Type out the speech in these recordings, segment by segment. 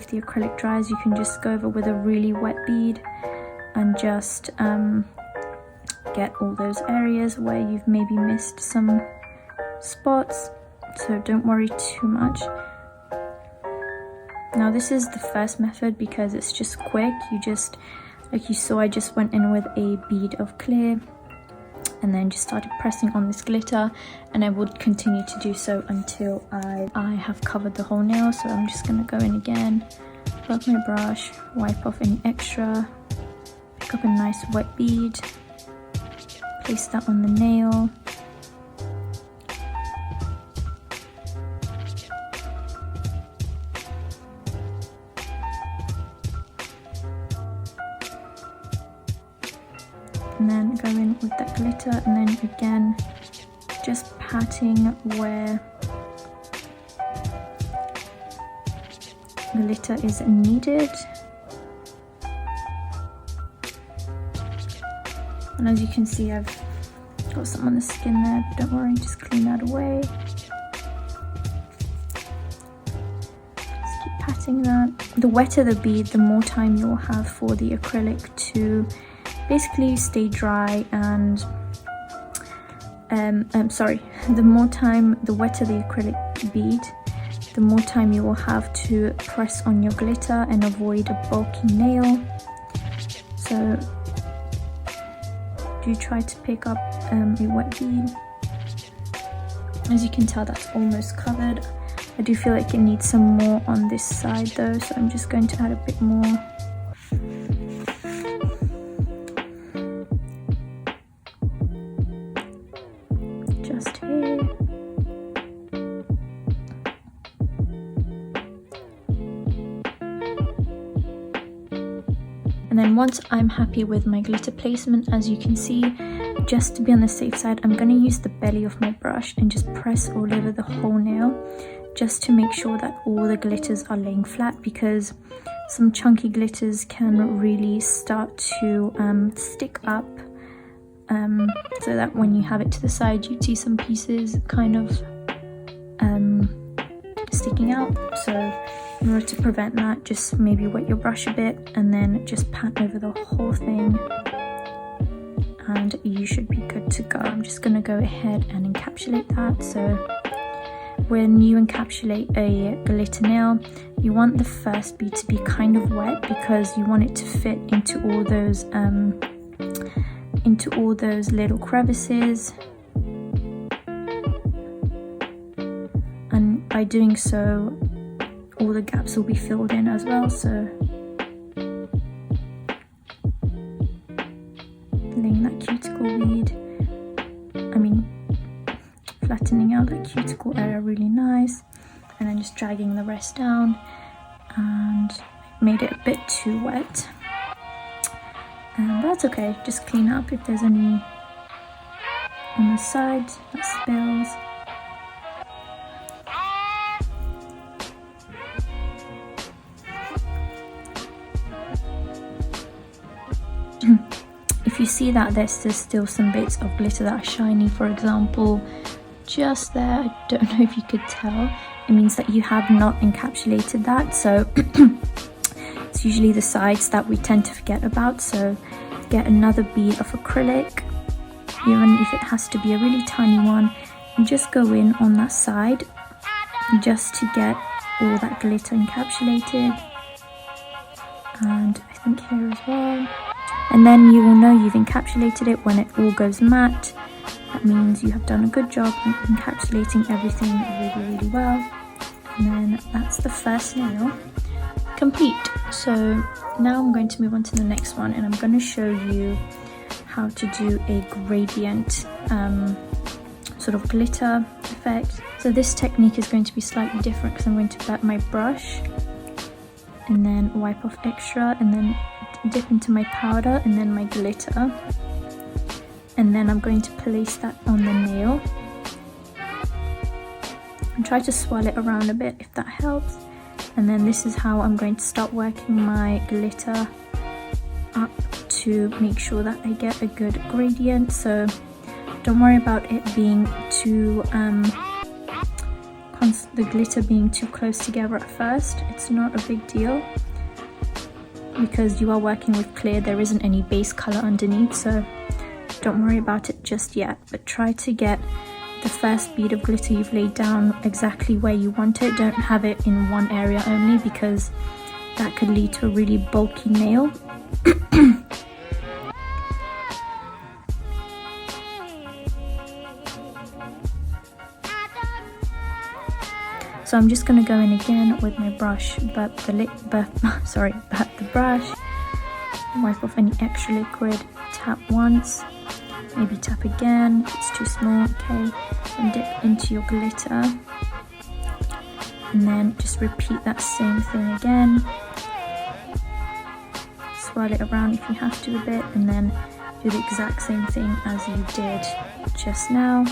if the acrylic dries, you can just go over with a really wet bead and just get all those areas where you've maybe missed some spots, so don't worry too much. Now this is the first method because it's just quick. You just, like you saw, I just went in with a bead of clear and then just started pressing on this glitter, and I would continue to do so until I have covered the whole nail. So I'm just going to go in again, rub my brush, wipe off any extra, pick up a nice wet bead, place that on the nail, and then go in with that glitter, and then again just patting where glitter is needed. And as you can see, I've got some on the skin there, but don't worry, just clean that away. Just keep patting that. The wetter the bead, the more time you'll have for the acrylic to basically stay dry, and the wetter the acrylic bead, the more time you will have to press on your glitter and avoid a bulky nail. So do try to pick up a wet bead. As you can tell, that's almost covered. I do feel like it needs some more on this side though, so I'm just going to add a bit more. Just here. And then once I'm happy with my glitter placement, as you can see, just to be on the safe side, I'm going to use the belly of my brush and just press all over the whole nail, just to make sure that all the glitters are laying flat, because some chunky glitters can really start to stick up, so that when you have it to the side, you see some pieces kind of sticking out. So in order to prevent that, just maybe wet your brush a bit and then just pat over the whole thing, and you should be good to go. I'm just going to go ahead and encapsulate that. So when you encapsulate a glitter nail, you want the first bead to be kind of wet, because you want it to fit into all those little crevices, and by doing so all the gaps will be filled in as well. So laying that cuticle bead, flattening out that cuticle area really nice, and then just dragging the rest down, and made it a bit too wet, and that's okay. Just clean up if there's any on the sides that spills. If you see that there's still some bits of glitter that are shiny, for example, just there, I don't know if you could tell, it means that you have not encapsulated that. So it's usually the sides that we tend to forget about. So get another bead of acrylic, even if it has to be a really tiny one, and just go in on that side just to get all that glitter encapsulated, and I think here as well. And then you will know you've encapsulated it when it all goes matte. That means you have done a good job in encapsulating everything really, really well. And then that's the first nail complete. So now I'm going to move on to the next one, and I'm going to show you how to do a gradient sort of glitter effect. So this technique is going to be slightly different, because I'm going to wet my brush and then wipe off extra, and then dip into my powder and then my glitter, and then I'm going to place that on the nail and try to swirl it around a bit if that helps. And then this is how I'm going to start working my glitter up to make sure that I get a good gradient. So don't worry about it being too chance the glitter being too close together at first. It's not a big deal because you are working with clear. There isn't any base color underneath, so don't worry about it just yet, but try to get the first bead of glitter you've laid down exactly where you want it. Don't have it in one area only, because that could lead to a really bulky nail. So I'm just going to go in again with my brush, but the brush, wipe off any extra liquid, tap once, maybe tap again if it's too small, okay, and dip into your glitter, and then just repeat that same thing again. Swirl it around if you have to a bit, and then do the exact same thing as you did just now.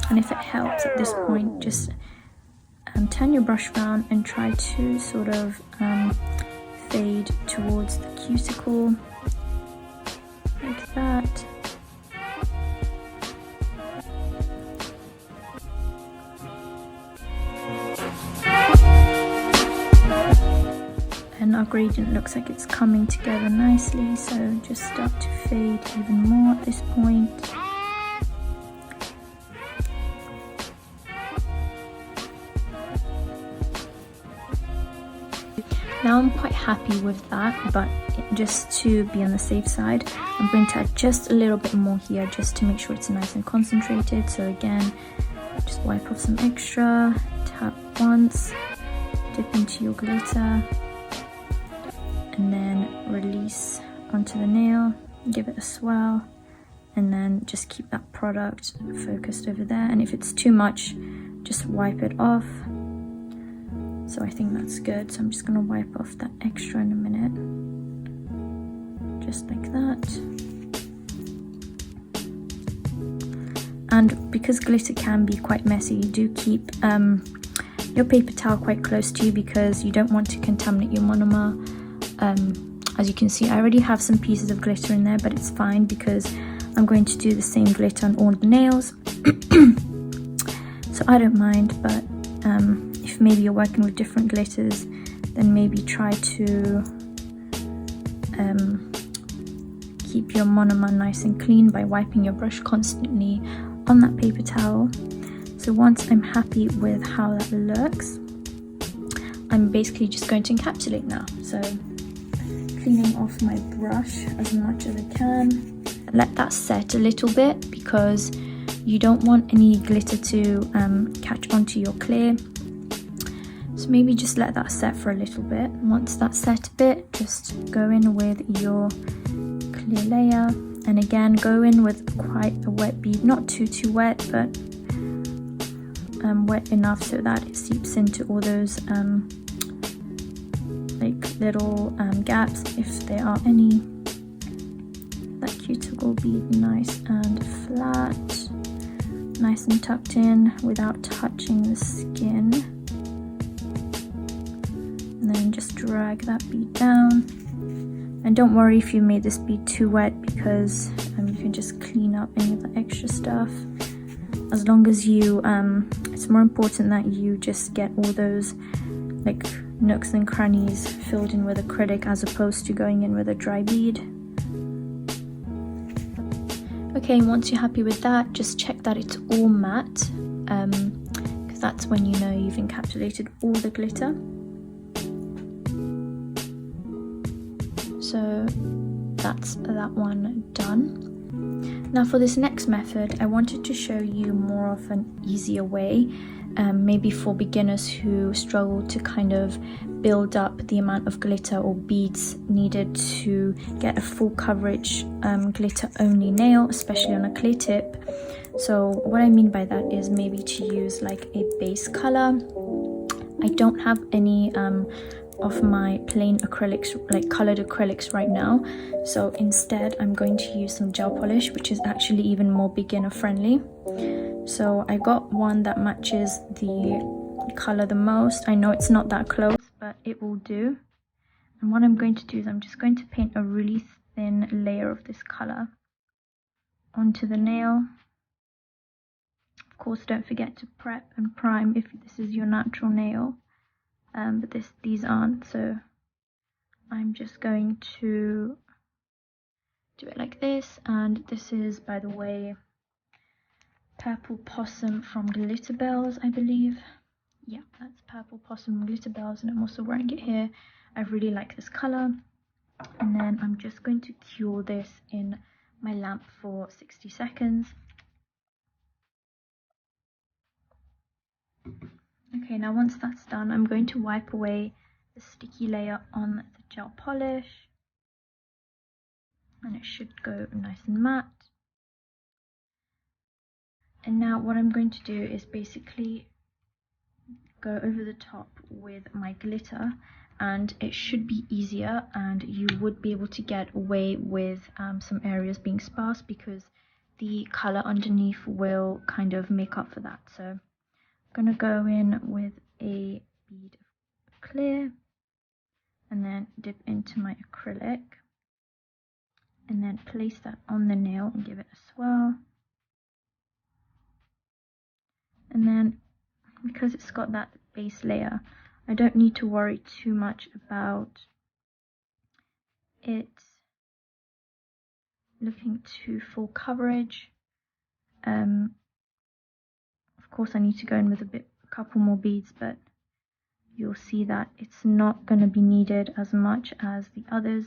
And if it helps at this point, just turn your brush around and try to sort of fade towards the cuticle, like that. And our gradient looks like it's coming together nicely, so just start to fade even more at this point. Now I'm quite happy with that, but just to be on the safe side, I'm going to add just a little bit more here just to make sure it's nice and concentrated. So again, just wipe off some extra, tap once, dip into your glitter, and then release onto the nail, give it a swirl, and then just keep that product focused over there. And if it's too much, just wipe it off. So I think that's good. So I'm just going to wipe off that extra in a minute. Just like that. And because glitter can be quite messy, do keep your paper towel quite close to you, because you don't want to contaminate your monomer. As you can see, I already have some pieces of glitter in there, but it's fine because I'm going to do the same glitter on all the nails. So I don't mind, but if maybe you're working with different glitters, then maybe try to keep your monomer nice and clean by wiping your brush constantly on that paper towel. So once I'm happy with how that looks, I'm basically just going to encapsulate now. So cleaning off my brush as much as I can. Let that set a little bit, because you don't want any glitter to catch onto your clear. So maybe just let that set for a little bit. Once that's set a bit, just go in with your clear layer, and again go in with quite a wet bead, not too wet, but wet enough so that it seeps into all those like little gaps, if there are any. That cuticle bead nice and flat, nice and tucked in without touching the skin. And then just drag that bead down. And don't worry if you made this bead too wet, because you can just clean up any of the extra stuff. As long as you, it's more important that you just get all those like nooks and crannies filled in with acrylic, as opposed to going in with a dry bead. Okay, once you're happy with that, just check that it's all matte, because that's when you know you've encapsulated all the glitter. So that's that one done. Now for this next method, I wanted to show you more of an easier way, maybe for beginners who struggle to kind of build up the amount of glitter or beads needed to get a full coverage glitter only nail, especially on a clear tip. So what I mean by that is maybe to use like a base color. I don't have any of my plain acrylics, like colored acrylics right now, so instead I'm going to use some gel polish, which is actually even more beginner friendly. So I got one that matches the color the most. I know it's not that close, but it will do. And what I'm going to do is I'm just going to paint a really thin layer of this color onto the nail Of course, don't forget to prep and prime if this is your natural nail, but these aren't, so I'm just going to do it like this. And this is, by the way, Purple Possum from Glitter Bells, I believe. Yeah, that's Purple Possum Glitter Bells, and I'm also wearing it here. I really like this color. And then I'm just going to cure this in my lamp for 60 seconds. Okay, now once that's done, I'm going to wipe away the sticky layer on the gel polish, and it should go nice and matte. And now what I'm going to do is basically go over the top with my glitter, and it should be easier, and you would be able to get away with some areas being sparse because the color underneath will kind of make up for that. So I'm gonna go in with a bead of clear and then dip into my acrylic and then place that on the nail and give it a swirl. And then because it's got that base layer, I don't need to worry too much about it looking to full coverage. Of course I need to go in with a couple more beads, but you'll see that it's not going to be needed as much as the others.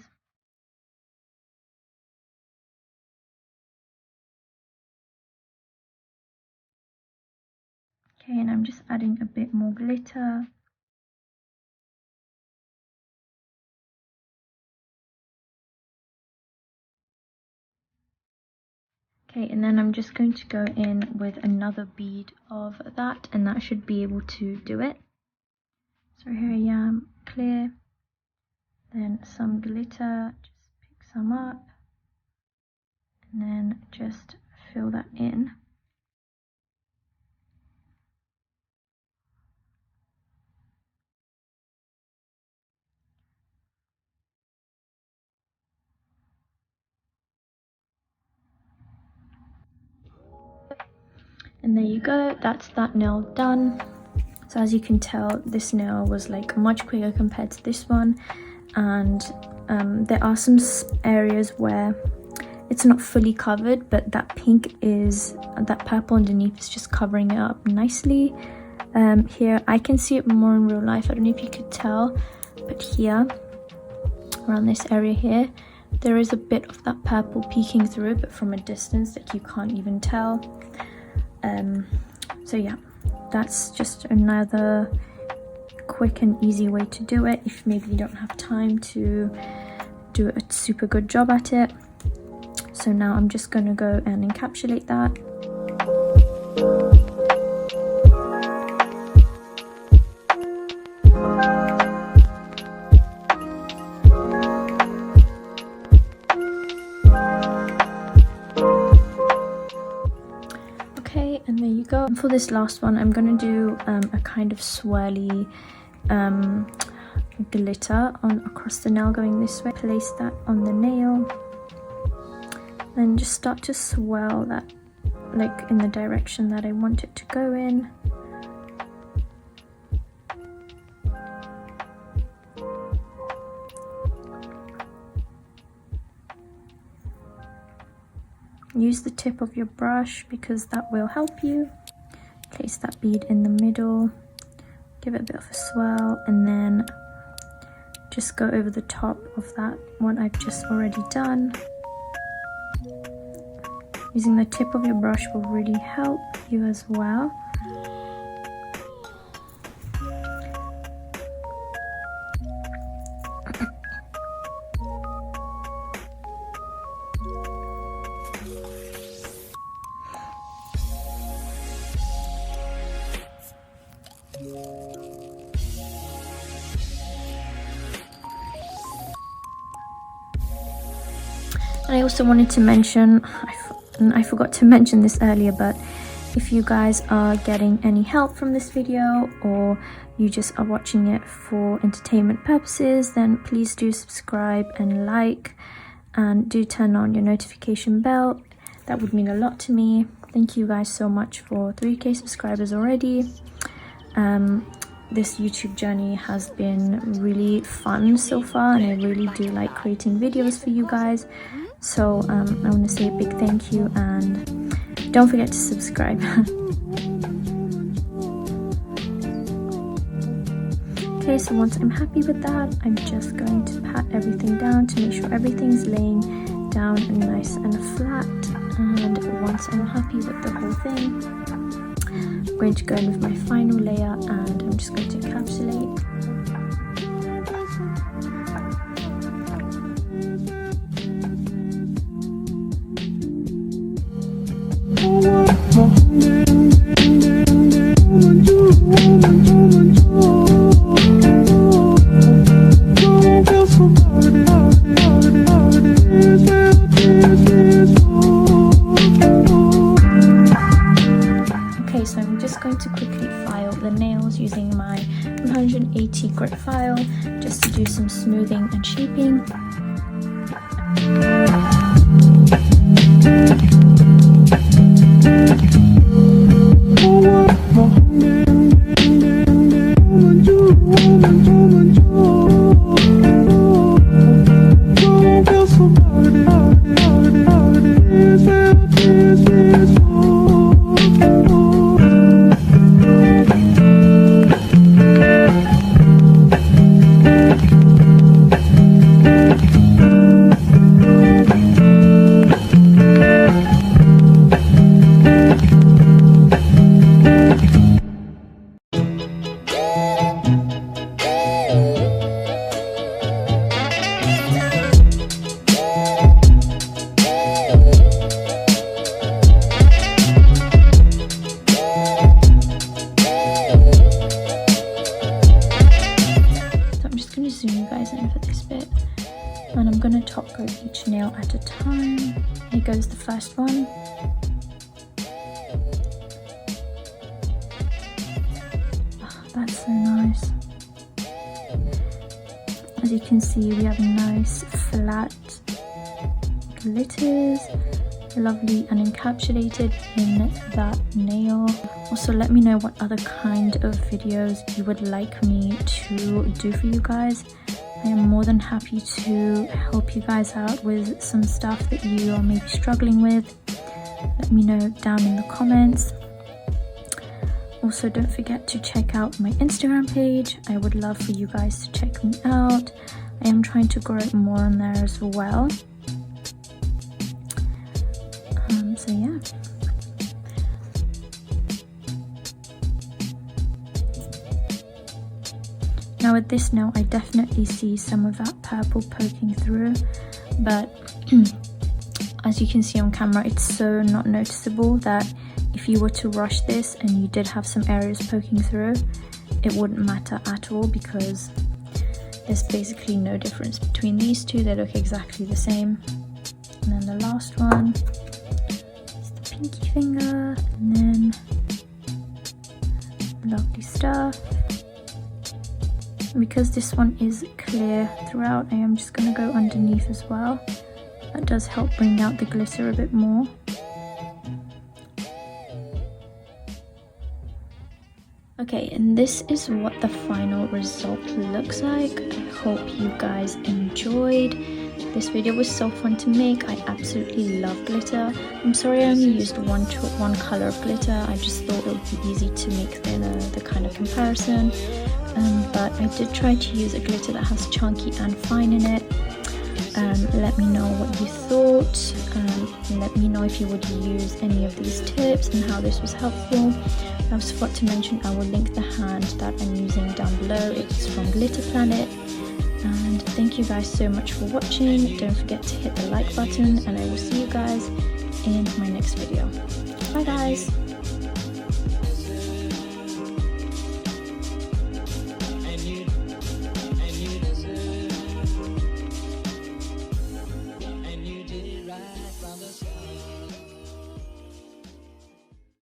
Okay, and I'm just adding a bit more glitter. Okay, and then I'm just going to go in with another bead of that, and that should be able to do it. So here I am, clear, then some glitter, just pick some up, and then just fill that in. And there you go, that's that nail done. So as you can tell, this nail was like much quicker compared to this one, and there are some areas where it's not fully covered, but that purple underneath is just covering it up nicely. Here I can see it more in real life, I don't know if you could tell, but here around this area here there is a bit of that purple peeking through, but from a distance that you can't even tell. So yeah, that's just another quick and easy way to do it if maybe you don't have time to do a super good job at it. So now I'm just going to go and encapsulate that. Okay, and there you go. And for this last one, I'm going to do a kind of swirly glitter across the nail going this way. Place that on the nail. Then just start to swirl that like in the direction that I want it to go in. Use the tip of your brush because that will help you. Place that bead in the middle, give it a bit of a swirl, and then just go over the top of that what I've just already done. Using the tip of your brush will really help you as well. And I also wanted to mention, I forgot to mention this earlier, but if you guys are getting any help from this video or you just are watching it for entertainment purposes, then please do subscribe and like, and do turn on your notification bell. That would mean a lot to me. thank you guys so much for 3K subscribers already. This YouTube journey has been really fun so far, and I really do like creating videos for you guys. So I want to say a big thank you, and don't forget to subscribe. Okay, so once I'm happy with that, I'm just going to pat everything down to make sure everything's laying down nice and flat. And once I'm happy with the whole thing, I'm going to go in with my final layer, and I'm just going to encapsulate. Okay, so I'm just going to quickly file the nails using my 180 grit file just to do some smoothing and shaping. Zoom you guys in for this bit, and I'm going to top coat each nail at a time. Here goes the first one. Oh, that's so nice. As you can see, we have nice flat glitters, lovely and encapsulated in that nail. Also, let me know what other kind of videos you would like me to do for you guys. I am more than happy to help you guys out with some stuff that you are maybe struggling with. Let me know down in the comments. Also, don't forget to check out my Instagram page. I would love for you guys to check me out. I am trying to grow it more on there as well. So yeah. Now with this nail, I definitely see some of that purple poking through, but as you can see on camera, it's so not noticeable that if you were to rush this and you did have some areas poking through, it wouldn't matter at all, because there's basically no difference between these two. They look exactly the same. And then the last one is the pinky finger, and then lovely stuff. Because this one is clear throughout, I am just going to go underneath as well. That does help bring out the glitter a bit more. Okay, and this is what the final result looks like. I hope you guys enjoyed. This video was so fun to make. I absolutely love glitter. I'm sorry I only used one color of glitter. I just thought it would be easy to make the kind of comparison. But I did try to use a glitter that has chunky and fine in it. Let me know what you thought. Let me know if you would use any of these tips and how this was helpful. I also forgot to mention I will link the hand that I'm using down below. It's from Glitter Planet. And thank you guys so much for watching. Don't forget to hit the like button, and I will see you guys in my next video. Bye guys!